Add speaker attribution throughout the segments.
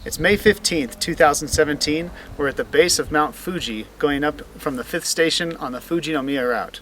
Speaker 1: It's May 15th, 2017. We're at the base of Mount Fuji, going up from the 5th station on the Fuji no Miya route.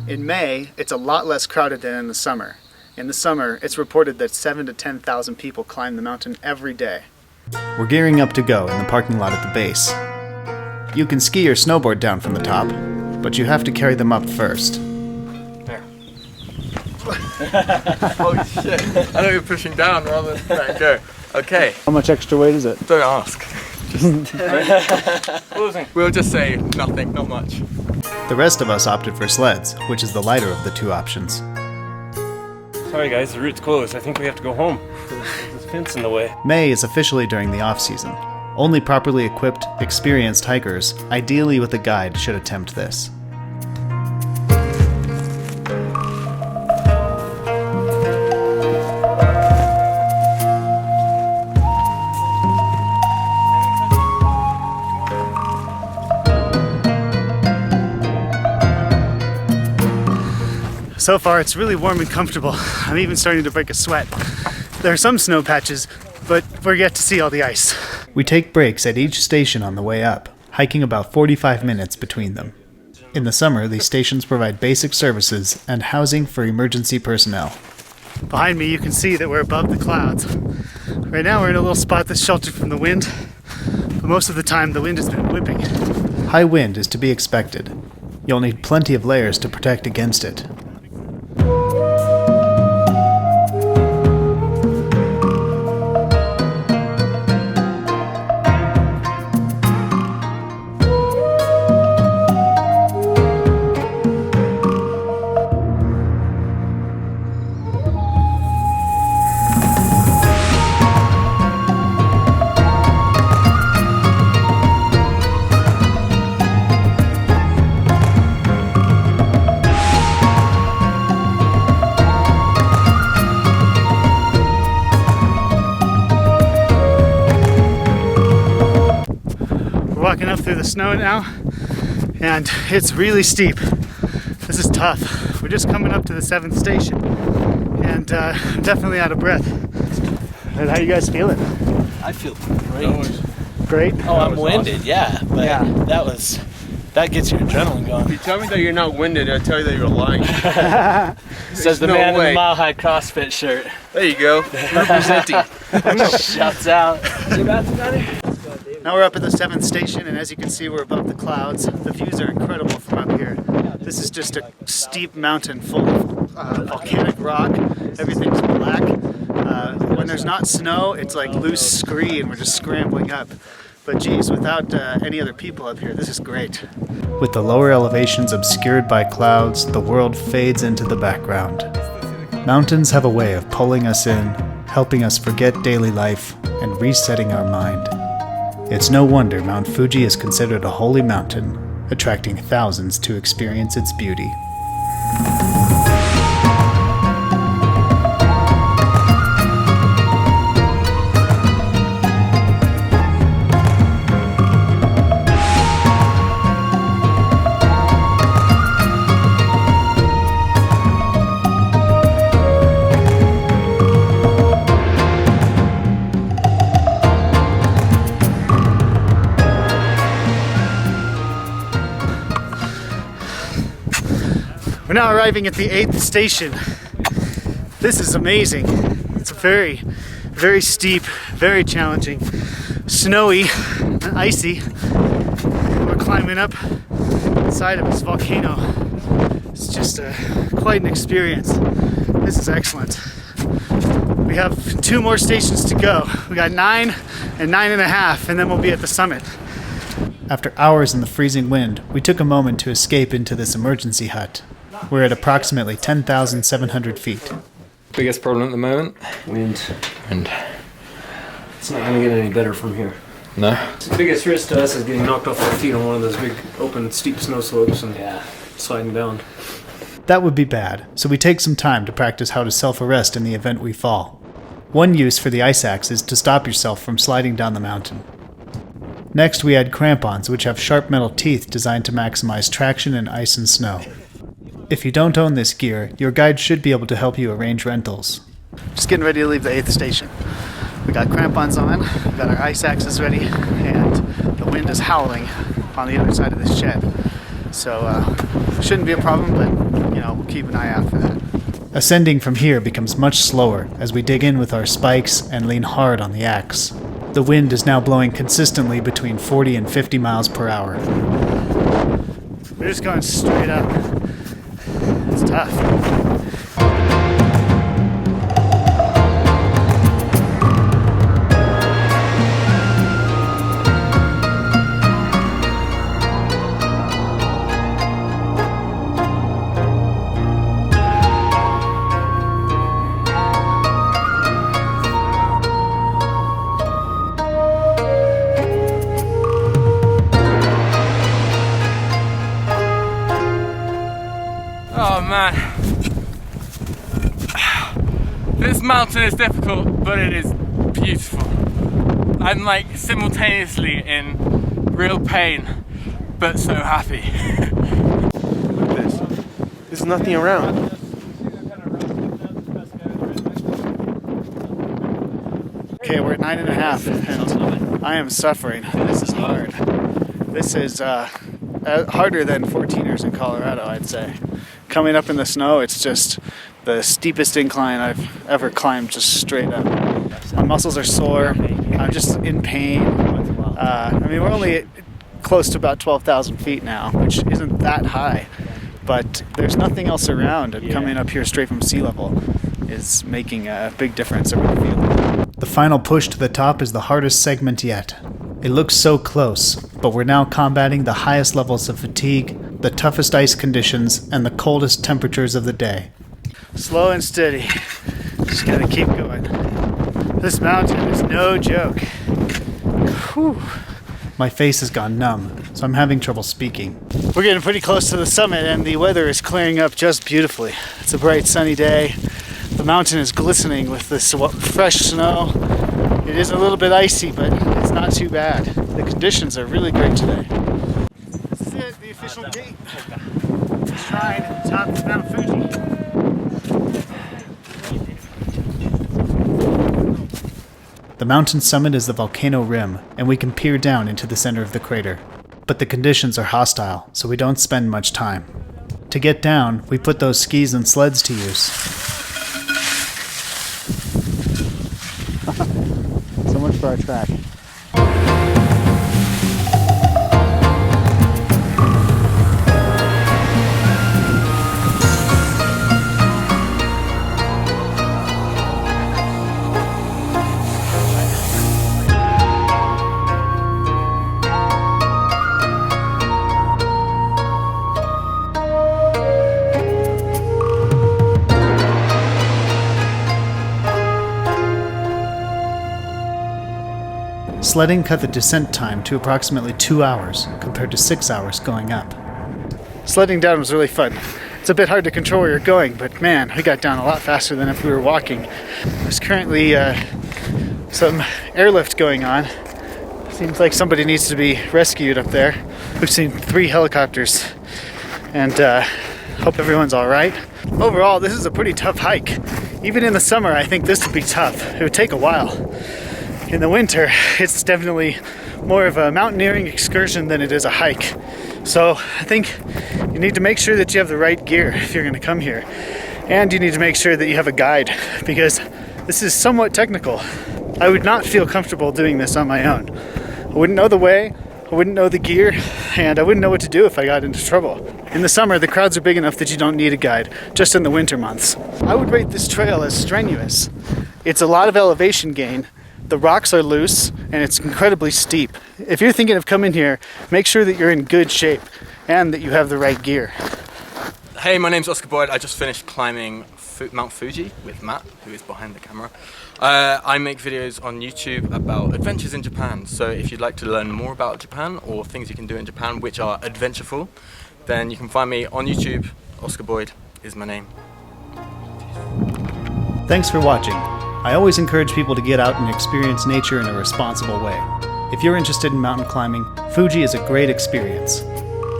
Speaker 1: In May, it's a lot less crowded than in the summer. In the summer, it's reported that 7,000 to 10,000 people climb the mountain every day. We're gearing up to go in the parking lot at the base. You can ski or snowboard down from the top, but you have to carry them up first.
Speaker 2: There. Holy shit. I thought you were pushing down rather than letting go. Okay.
Speaker 1: How much extra weight is it?
Speaker 2: Don't ask. We'll just say nothing, not much.
Speaker 1: The rest of us opted for sleds, which is the lighter of the two options.
Speaker 3: Sorry guys, the route's closed. I think we have to go home. There's a fence in the way.
Speaker 1: May is officially during the off-season. Only properly equipped, experienced hikers, ideally with a guide, should attempt this. So far it's really warm and comfortable. I'm even starting to break a sweat. There are some snow patches, but we're yet to see all the ice. We take breaks at each station on the way up, hiking about 45 minutes between them. In the summer, these stations provide basic services and housing for emergency personnel. Behind me, you can see that we're above the clouds. Right now, we're in a little spot that's sheltered from the wind, but most of the time, the wind has been whipping. High wind is to be expected. You'll need plenty of layers to protect against it. Walking up through the snow now, and it's really steep. This is tough. We're just coming up to the 7th station, and I'm definitely out of breath. And how you guys feeling?
Speaker 4: I feel great.
Speaker 1: Great?
Speaker 4: Oh, I'm winded, yeah, but that gets your adrenaline going.
Speaker 2: If you tell me that you're not winded, I'll tell you that you're lying.
Speaker 4: Says the man in the Mile High CrossFit shirt.
Speaker 2: There you go. Representing.
Speaker 4: Shouts out.
Speaker 1: Now we're up at the 7th station, and as you can see, we're above the clouds. The views are incredible from up here. This is just a steep mountain full of volcanic rock. Everything's black. When there's not snow, it's like loose scree, and we're just scrambling up. But geez, without any other people up here, this is great. With the lower elevations obscured by clouds, the world fades into the background. Mountains have a way of pulling us in, helping us forget daily life, and resetting our mind. It's no wonder Mount Fuji is considered a holy mountain, attracting thousands to experience its beauty. We're now arriving at the 8th station. This is amazing. It's very, very steep, very challenging, snowy, and icy. We're climbing up the side of this volcano. It's just quite an experience. This is excellent. We have 2 more stations to go. We got 9 and 9.5, and then we'll be at the summit. After hours in the freezing wind, we took a moment to escape into this emergency hut. We're at approximately 10,700 feet.
Speaker 2: Biggest problem at the moment?
Speaker 3: Wind.
Speaker 2: And
Speaker 3: It's not going to get any better from here.
Speaker 2: no.
Speaker 3: The biggest risk to us is getting knocked off our feet on one of those big open steep snow slopes and sliding down.
Speaker 1: That would be bad, so we take some time to practice how to self-arrest in the event we fall. One use for the ice axe is to stop yourself from sliding down the mountain. Next, we add crampons, which have sharp metal teeth designed to maximize traction in ice and snow. If you don't own this gear, your guide should be able to help you arrange rentals. Just getting ready to leave the 8th station. We got crampons on, we got our ice axes ready, and the wind is howling on the other side of this shed. So, shouldn't be a problem, but, we'll keep an eye out for that. Ascending from here becomes much slower as we dig in with our spikes and lean hard on the axe. The wind is now blowing consistently between 40 and 50 miles per hour. We're just going straight up. It's tough.
Speaker 2: Oh man, this mountain is difficult, but it is beautiful. I'm like simultaneously in real pain, but so happy.
Speaker 5: Look at this. There's nothing around.
Speaker 1: Okay, we're at 9.5, and I am suffering. This is hard. This is harder than 14ers in Colorado, I'd say. Coming up in the snow, it's just the steepest incline I've ever climbed, just straight up. My muscles are sore. I'm just in pain. We're only close to about 12,000 feet now, which isn't that high, but there's nothing else around, and coming up here straight from sea level is making a big difference. I really feel it. The final push to the top is the hardest segment yet. It looks so close, but we're now combating the highest levels of fatigue, the toughest ice conditions, and the coldest temperatures of the day. Slow and steady. Just gotta keep going. This mountain is no joke. Whew. My face has gone numb, so I'm having trouble speaking. We're getting pretty close to the summit, and the weather is clearing up just beautifully. It's a bright sunny day. The mountain is glistening with this fresh snow. It is a little bit icy, but it's not too bad. The conditions are really great today. This is it, the official gate. Shrine at the top of Mount Fuji. The mountain summit is the volcano rim, and we can peer down into the center of the crater. But the conditions are hostile, so we don't spend much time. To get down, we put those skis and sleds to use. So much for our track. Sledding cut the descent time to approximately 2 hours, compared to 6 hours going up. Sledding down was really fun. It's a bit hard to control where you're going, but man, we got down a lot faster than if we were walking. There's currently some airlift going on. Seems like somebody needs to be rescued up there. We've seen 3 helicopters, and hope everyone's all right. Overall, this is a pretty tough hike. Even in the summer, I think this would be tough. It would take a while. In the winter, it's definitely more of a mountaineering excursion than it is a hike. So I think you need to make sure that you have the right gear if you're going to come here. And you need to make sure that you have a guide, because this is somewhat technical. I would not feel comfortable doing this on my own. I wouldn't know the way, I wouldn't know the gear, and I wouldn't know what to do if I got into trouble. In the summer, the crowds are big enough that you don't need a guide, just in the winter months. I would rate this trail as strenuous. It's a lot of elevation gain. The rocks are loose, and it's incredibly steep. If you're thinking of coming here, make sure that you're in good shape and that you have the right gear.
Speaker 2: Hey, my name's Oscar Boyd. I just finished climbing Mount Fuji with Matt, who is behind the camera. I make videos on YouTube about adventures in Japan, so if you'd like to learn more about Japan or things you can do in Japan which are adventureful, then you can find me on YouTube. Oscar Boyd is my name.
Speaker 1: Thanks for watching. I always encourage people to get out and experience nature in a responsible way. If you're interested in mountain climbing, Fuji is a great experience.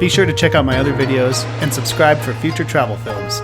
Speaker 1: Be sure to check out my other videos and subscribe for future travel films.